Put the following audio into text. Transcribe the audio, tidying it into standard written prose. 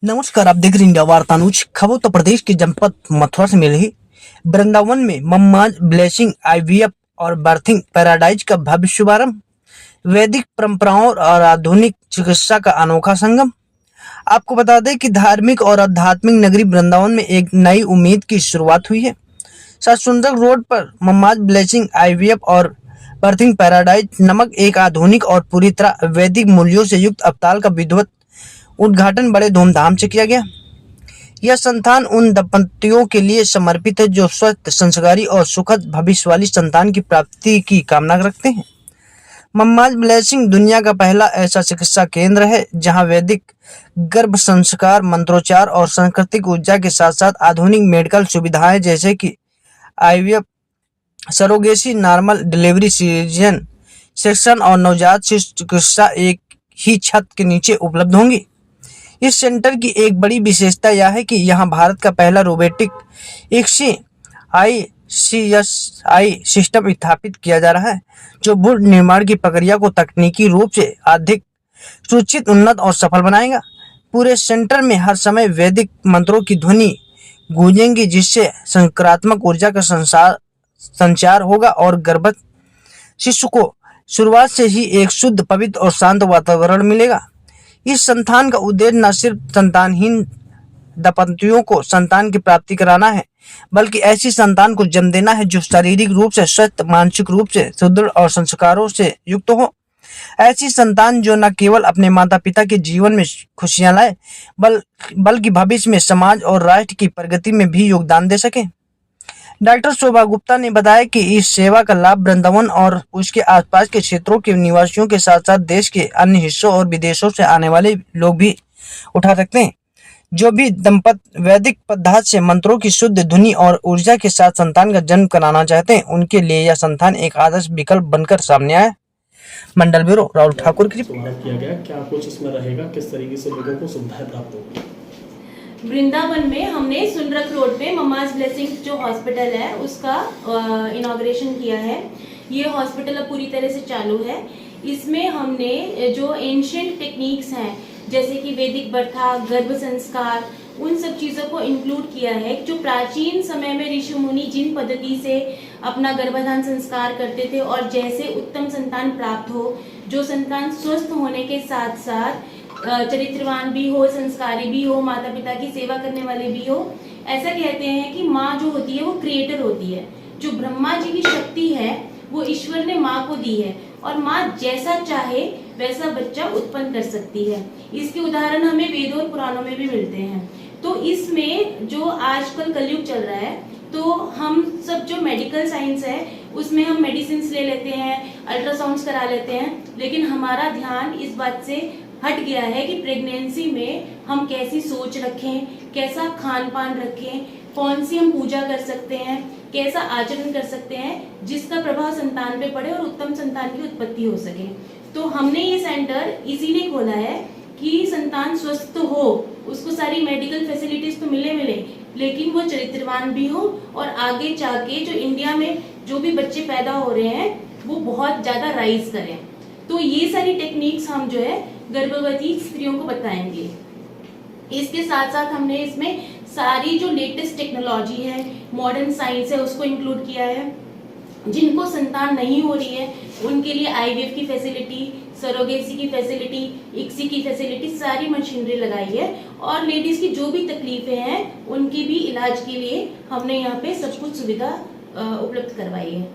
नमस्कार, आप देख रहे हैं इंडिया वार्ता न्यूज। खबर उत्तर प्रदेश के जनपद मथुरा से मिल रही। वृंदावन में मम्माज ब्लेसिंग आईवीएफ और बर्थिंग पैराडाइज का भव्य शुभारंभ। वैदिक परंपराओं और आधुनिक चिकित्सा का अनोखा संगम। आपको बता दें कि धार्मिक और आध्यात्मिक नगरी वृंदावन में एक नई उम्मीद की शुरुआत हुई है। सतसुंदर रोड पर मम्माज ब्लेसिंग आईवीएफ और बर्थिंग पैराडाइज नामक एक आधुनिक और पूरी तरह वैदिक मूल्यों से युक्त अस्पताल का विधिवत उद्घाटन बड़े धूमधाम से किया गया। यह संस्थान उन दंपतियों के लिए समर्पित है जो स्वस्थ, संस्कारी और सुखद भविष्य वाली संतान की प्राप्ति की कामना रखते हैं। मम्माज ब्लेसिंग दुनिया का पहला ऐसा चिकित्सा केंद्र है जहां वैदिक गर्भ संस्कार, मंत्रोच्चार और सांस्कृतिक ऊर्जा के साथ साथ आधुनिक मेडिकल सुविधाएं जैसे कि IVF, surrogacy, normal delivery, season section और नवजात शिशु चिकित्सा एक ही छत के नीचे उपलब्ध होंगी। इस सेंटर की एक बड़ी विशेषता यह है कि यहाँ भारत का पहला रोबोटिक ICSI सिस्टम स्थापित किया जा रहा है, जो भ्रूण निर्माण की प्रक्रिया को तकनीकी रूप से अधिक सुरक्षित, उन्नत और सफल बनाएगा। पूरे सेंटर में हर समय वैदिक मंत्रों की ध्वनि गूंजेंगी, जिससे सकारात्मक ऊर्जा का संचार होगा और गर्भस्थ शिशु को शुरुआत से ही एक शुद्ध, पवित्र और शांत वातावरण मिलेगा। इस संस्थान का उद्देश्य न सिर्फ संतानहीन दंपतियों को संतान की प्राप्ति कराना है, बल्कि ऐसी संतान को जन्म देना है जो शारीरिक रूप से स्वस्थ, मानसिक रूप से सुदृढ़ और संस्कारों से युक्त हो। ऐसी संतान जो न केवल अपने माता पिता के जीवन में खुशियां लाए, बल्कि भविष्य में समाज और राष्ट्र की प्रगति में भी योगदान दे सके। डॉक्टर शोभा गुप्ता ने बताया कि इस सेवा का लाभ वृंदावन और उसके आसपास के क्षेत्रों के निवासियों के साथ साथ देश के अन्य हिस्सों और विदेशों से आने वाले लोग भी उठा सकते हैं। जो भी दंपति वैदिक पद्धति से मंत्रों की शुद्ध ध्वनि और ऊर्जा के साथ संतान का जन्म कराना चाहते हैं, उनके लिए यह संस्थान एक आदर्श विकल्प बनकर सामने आया। मंडल ब्यूरो, राहुल ठाकुर की रिपोर्ट। किया गया क्या कुछ इसमें रहेगा, किस तरीके से लोगों को सुविधाएं प्राप्त होगी? वृंदावन में हमने सुनरक रोड पे मम्माज ब्लेसिंग जो हॉस्पिटल है उसका इनॉग्रेशन किया है। ये हॉस्पिटल अब पूरी तरह से चालू है। इसमें हमने जो एंशिएंट टेक्निक्स हैं जैसे कि वैदिक बर्था, गर्भ संस्कार, उन सब चीज़ों को इंक्लूड किया है। जो प्राचीन समय में ऋषि मुनि जिन पद्धति से अपना गर्भाधान संस्कार करते थे और जैसे उत्तम संतान प्राप्त हो, जो संतान स्वस्थ होने के साथ साथ चरित्रवान भी हो, संस्कारी भी हो, माता पिता की सेवा करने वाले भी हो। ऐसा कहते हैं कि माँ जो होती है वो क्रिएटर होती है। जो ब्रह्मा जी की शक्ति है वो ईश्वर ने माँ को दी है और माँ जैसा चाहे वैसा बच्चा उत्पन्न कर सकती है। इसके उदाहरण हमें वेदों और पुराणों में भी मिलते हैं। तो इसमें जो आजकल कलयुग चल रहा है, तो हम सब जो मेडिकल साइंस है उसमें हम मेडिसिन ले लेते हैं, अल्ट्रासाउंड्स करा लेते हैं, लेकिन हमारा ध्यान इस बात से हट गया है कि प्रेगनेंसी में हम कैसी सोच रखें, कैसा खान पान रखें, कौन सी हम पूजा कर सकते हैं, कैसा आचरण कर सकते हैं जिसका प्रभाव संतान पे पड़े और उत्तम संतान की उत्पत्ति हो सके। तो हमने ये सेंटर इसीलिए खोला है कि संतान स्वस्थ हो, उसको सारी मेडिकल फैसिलिटीज तो मिले, लेकिन वो चरित्रवान भी हो और आगे जाके जो इंडिया में जो भी बच्चे पैदा हो रहे हैं वो बहुत ज्यादा राइज करें। तो ये सारी टेक्निक्स हम जो है गर्भवती स्त्रियों को बताएंगे। इसके साथ साथ हमने इसमें सारी जो लेटेस्ट टेक्नोलॉजी है, मॉडर्न साइंस है, उसको इंक्लूड किया है। जिनको संतान नहीं हो रही है उनके लिए आईवीएफ की फैसिलिटी, सरोगेसी की फैसिलिटी, इक्सी की फैसिलिटी, सारी मशीनरी लगाई है और लेडीज की जो भी तकलीफें हैं उनकी भी इलाज के लिए हमने यहाँ पे सब कुछ सुविधा उपलब्ध करवाई है।